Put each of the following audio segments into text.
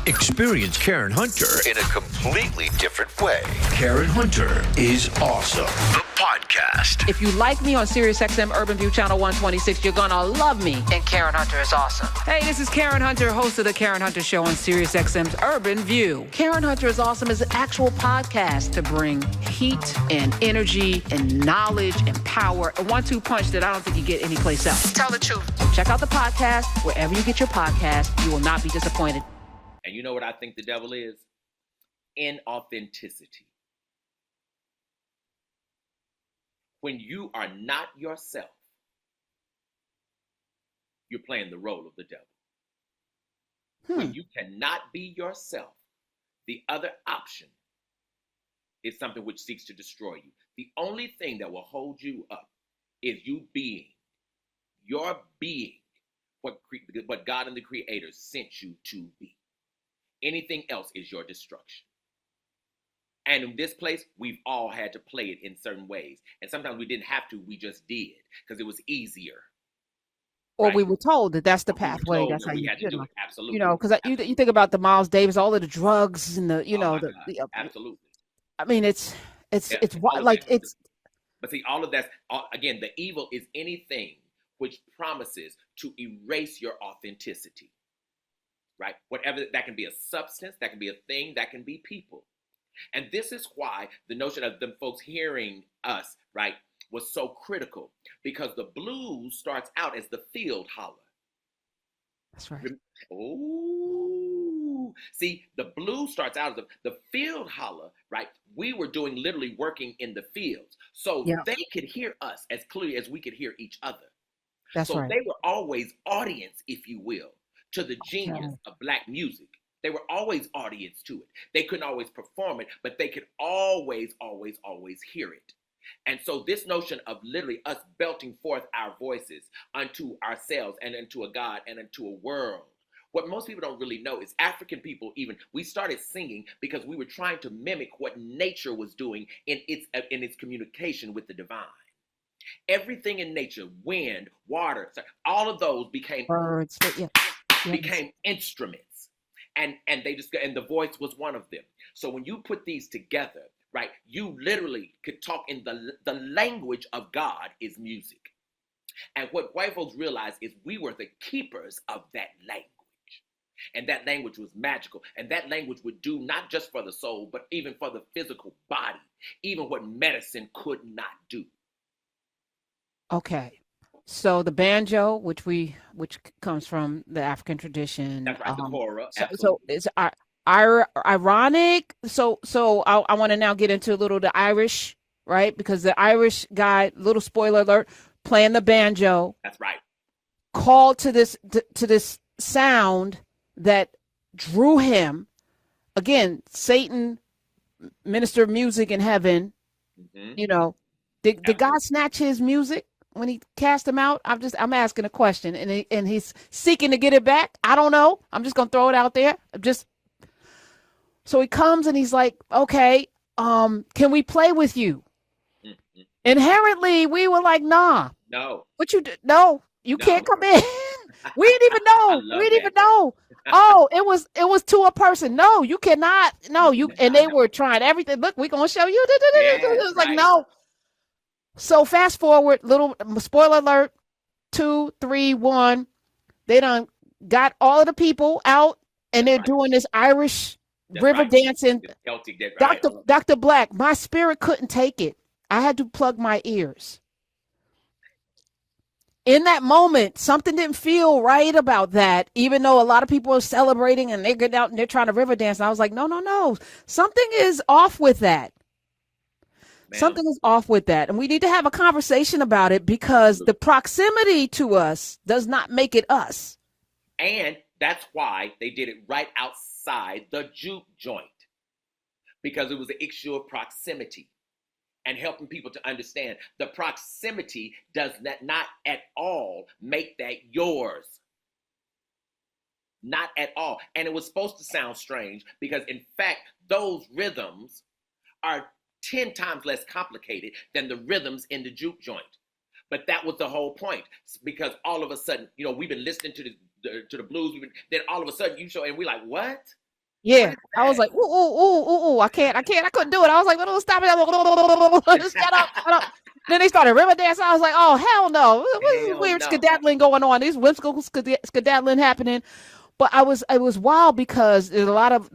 Experience Karen Hunter in a completely different way. Karen Hunter is awesome. The podcast. If you like me on SiriusXM Urban View Channel 126, you're gonna love me. And Karen Hunter is awesome. Hey, this is Karen Hunter, host of the Karen Hunter Show on SiriusXM's Urban View. Karen Hunter is awesome is an actual podcast to bring heat and energy and knowledge and power. A 1-2 punch that I don't think you get anyplace else. Tell the truth. Check out the podcast wherever you get your podcast. You will not be disappointed. And you know what I think the devil is? Inauthenticity. When you are not yourself, you're playing the role of the devil. When you cannot be yourself, the other option is something which seeks to destroy you. The only thing that will hold you up is you being, your being, what God and the Creator sent you to be. Anything else is your destruction. And in this place, we've all had to play it in certain ways. And sometimes we didn't have to, we just did, because it was easier. Or right? we were told that that's the pathway. That's how you do it. Absolutely. You know, because you think about the Miles Davis, all of the drugs and the, absolutely. I mean, it's But see, all of that, again, the evil is anything which promises to erase your authenticity. Right? Whatever, that can be a substance, that can be a thing, that can be people. And this is why the notion of them folks hearing us, right, was so critical, because the blues starts out as the field holler. That's right. Oh, see, the blues starts out as the field holler, right? We were doing literally working in the fields. So they could hear us as clearly as we could hear each other. That's right. So they were always audience, if you will, to the genius of Black music. They were always audience to it. They couldn't always perform it, but they could always hear it. And so this notion of literally us belting forth our voices unto ourselves and unto a God and unto a world. What most people don't really know is African people, even, we started singing because we were trying to mimic what nature was doing in its communication with the divine. Everything in nature, wind, water, all of those became birds, became instruments, and the voice was one of them. So when you put these together, right, you literally could talk in the language of God is music. And what white folks realized is we were the keepers of that language, and that language was magical, and that language would do not just for the soul, but even for the physical body, even what medicine could not do. Okay. So the banjo, which comes from the African tradition. That's right, the kora. So it's ironic. So I want to now get into a little the Irish, right? Because the Irish guy, little spoiler alert, playing the banjo. That's right. Called to this sound that drew him. Again, Satan, minister of music in heaven. Mm-hmm. Did God snatch his music when he cast him out? I'm asking a question, and he's seeking to get it back. I don't know. I'm just gonna throw it out there. So he comes and he's like, okay, can we play with you? Mm-hmm. Inherently, we were like, nah. No. What you do? No, you can't come in. We didn't even know. We didn't even know. Oh, it was to a person. No, you cannot. No, you. And they were trying everything. Look, we're gonna show you. It was like, no. So fast forward, little spoiler alert, 2, 3, 1. They done got all of the people out, and they're doing this Irish river dancing. Celtic, Dr. Black, my spirit couldn't take it. I had to plug my ears. In that moment, something didn't feel right about that, even though a lot of people are celebrating and they get out and they're trying to river dance. And I was like, no. Something is off with that. Man. Something is off with that. And we need to have a conversation about it, because the proximity to us does not make it us. And that's why they did it right outside the juke joint, because it was the issue of proximity and helping people to understand the proximity does not at all make that yours. Not at all. And it was supposed to sound strange because, in fact, those rhythms are 10 times less complicated than the rhythms in the juke joint. But that was the whole point, because all of a sudden, we've been listening to the blues, then all of a sudden you show, and we're like, what? What Yeah, is I was that? like, ooh, ooh, ooh, ooh, ooh, I couldn't do it. I was like, no, stop it. Shut up, shut up. Then they started river dancing. I was like, oh, hell no. What is this Hell weird no. skedaddling going on? These whimsical skedaddling happening. But it was wild because there's a lot of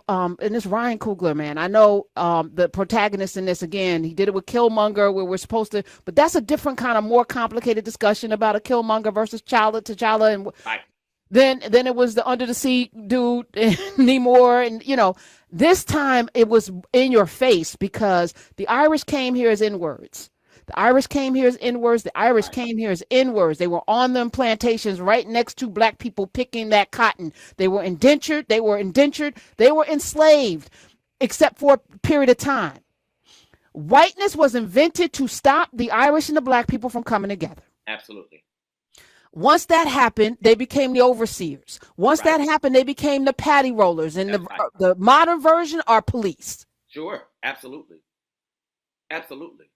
and this Ryan Coogler, man. I know the protagonist in this, again, he did it with Killmonger, where we're supposed to, but that's a different kind of more complicated discussion about a Killmonger versus T'Challa, and Right. then it was the under the sea dude and Namor, and this time it was in your face because the Irish came here as N-words. The Irish came here as N-words. The Irish Right. came here as N-words. They were on them plantations right next to black people picking that cotton. They were indentured. They were enslaved, except for a period of time. Whiteness was invented to stop the Irish and the black people from coming together. Absolutely. Once that happened, they became the overseers. Once Right. that happened, they became the patty rollers. And That's right. the modern version are police. Sure. Absolutely. Absolutely.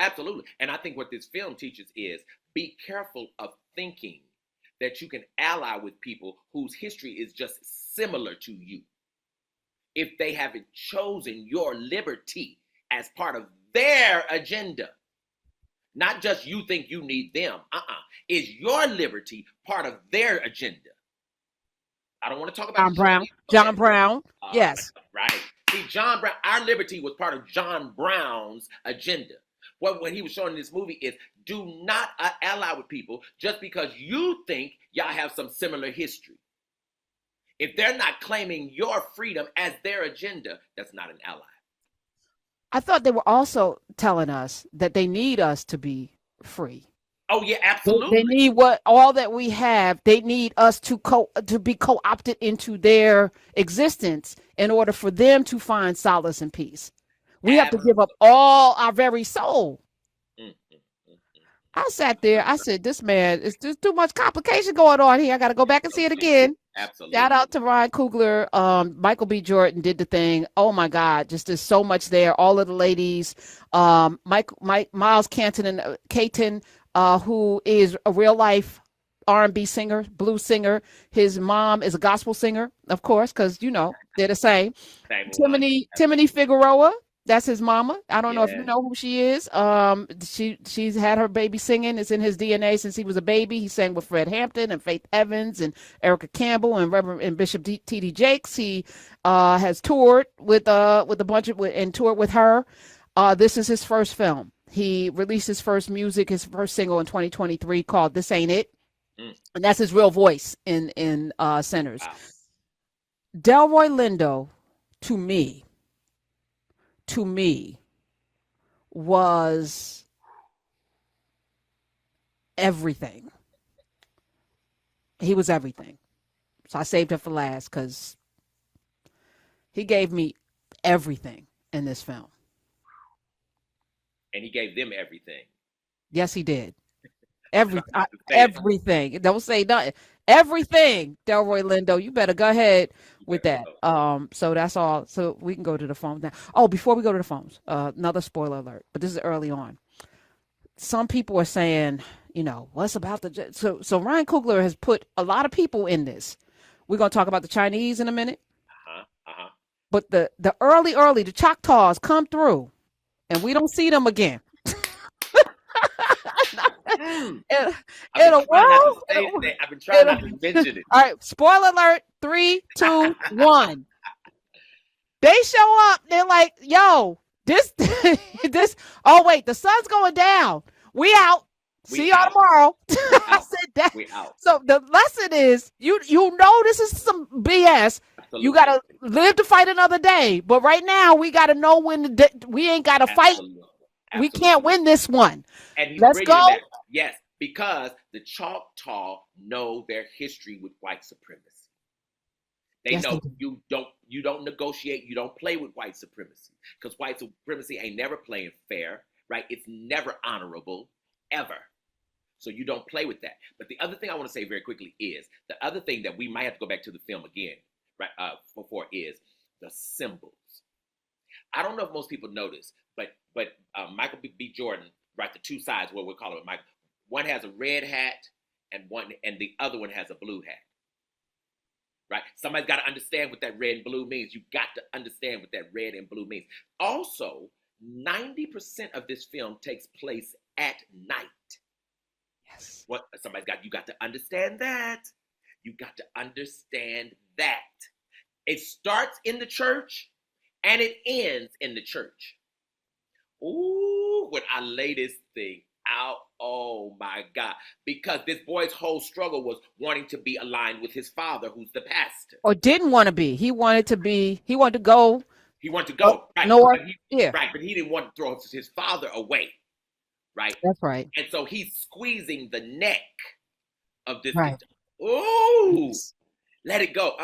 Absolutely. And I think what this film teaches is be careful of thinking that you can ally with people whose history is just similar to you. If they haven't chosen your liberty as part of their agenda, not just you think you need them. Is your liberty part of their agenda? I don't want to talk about John the Brown. Chinese. Okay. John Brown. Yes. Right. See, John Brown, our liberty was part of John Brown's agenda. What he was showing in this movie is do not ally with people just because you think y'all have some similar history. If they're not claiming your freedom as their agenda, that's not an ally. I thought they were also telling us that they need us to be free. Oh yeah, They absolutely. need all that we have. They need us to be co-opted into their existence in order for them to find solace and peace. We have to give up all our very soul. Mm, mm, mm, I sat there. I said, "This man, is there's too much complication going on here. I got to go back and see it again." absolutely. Shout out to Ryan Coogler. Michael B. Jordan did the thing. Oh my God, just there's so much there. All of the ladies. Miles Canton and Caton, who is a real life R&B singer, blues singer. His mom is a gospel singer, of course, because they're the same. Timothy Figueroa. That's his mama. I don't know if you know who she is. She's had her baby singing. It's in his DNA since he was a baby. He sang with Fred Hampton and Faith Evans and Erica Campbell and Reverend and Bishop T.D. Jakes. He has toured with a bunch of and toured with her. This is his first film. He released his first single in 2023 called "This Ain't It," and that's his real voice in Sinners. Wow. Delroy Lindo, to me, was everything. He was everything. So I saved him for last because he gave me everything in this film. And he gave them everything. Yes, he did. Everything. Don't say nothing. Everything, Delroy Lindo. You better go ahead with that. So that's all. So we can go to the phones now. Oh, before we go to the phones, another spoiler alert. But this is early on. Some people are saying, what's about so Ryan Coogler has put a lot of people in this. We're gonna talk about the Chinese in a minute. But the early the Choctaws come through, and we don't see them again. In a world, I've been trying not to mention it. All right, spoiler alert: 3, 2, 1. They show up. They're like, "Yo, this." Oh wait, the sun's going down. We out. See y'all tomorrow. I said that. We out. So the lesson is, you know, this is some BS. Absolutely. You gotta live to fight another day. But right now, we gotta know when we ain't gotta fight. Absolutely. We can't win this one. And let's go. Yes, because the Choctaw know their history with white supremacy. They know you don't negotiate, you don't play with white supremacy, because white supremacy ain't never playing fair, right? It's never honorable, ever. So you don't play with that. But the other thing I want to say very quickly is the other thing that we might have to go back to the film again, right? For is the symbols. I don't know if most people notice, but Michael B. Jordan, right? The two sides, what we're calling it, Michael. One has a red hat, and the other one has a blue hat. right? Somebody's got to understand what that red and blue means. You got to understand what that red and blue means. Also, 90% of this film takes place at night. Yes. You got to understand that. You got to understand that. It starts in the church and it ends in the church. Ooh, when I lay this thing out, oh my God. Because this boy's whole struggle was wanting to be aligned with his father, who's the pastor. Or didn't want to be. He wanted to go. He wanted to go. Right. North. Right, but he didn't want to throw his father away. Right? That's right. And so he's squeezing the neck of this. Right. Ooh, let it go.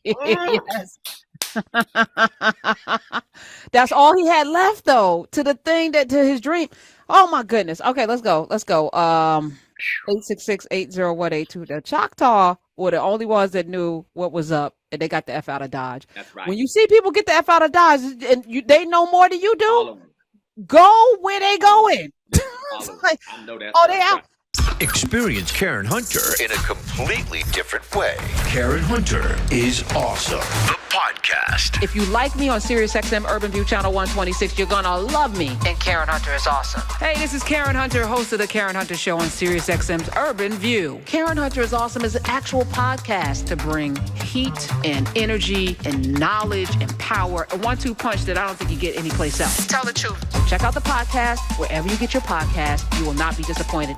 Yes. That's all he had left, though, to his dream. Oh my goodness. Okay, let's go. 866-80182. The Choctaw were the only ones that knew what was up, and they got the F out of Dodge. That's right. When you see people get the F out of Dodge, and they know more than you do, go where they going. I know that. They out. Experience Karen Hunter In a completely different way. Karen Hunter is awesome. The podcast. If you like me on SiriusXM Urban View Channel 126, you're gonna love me. And Karen Hunter is awesome. Hey, this is Karen Hunter, host of the Karen Hunter Show on SiriusXM's Urban View. Karen Hunter is awesome is an actual podcast to bring heat and energy and knowledge and power. A 1-2 punch that I don't think you get anyplace else. Tell the truth. Check out the podcast wherever you get your podcast. You will not be disappointed.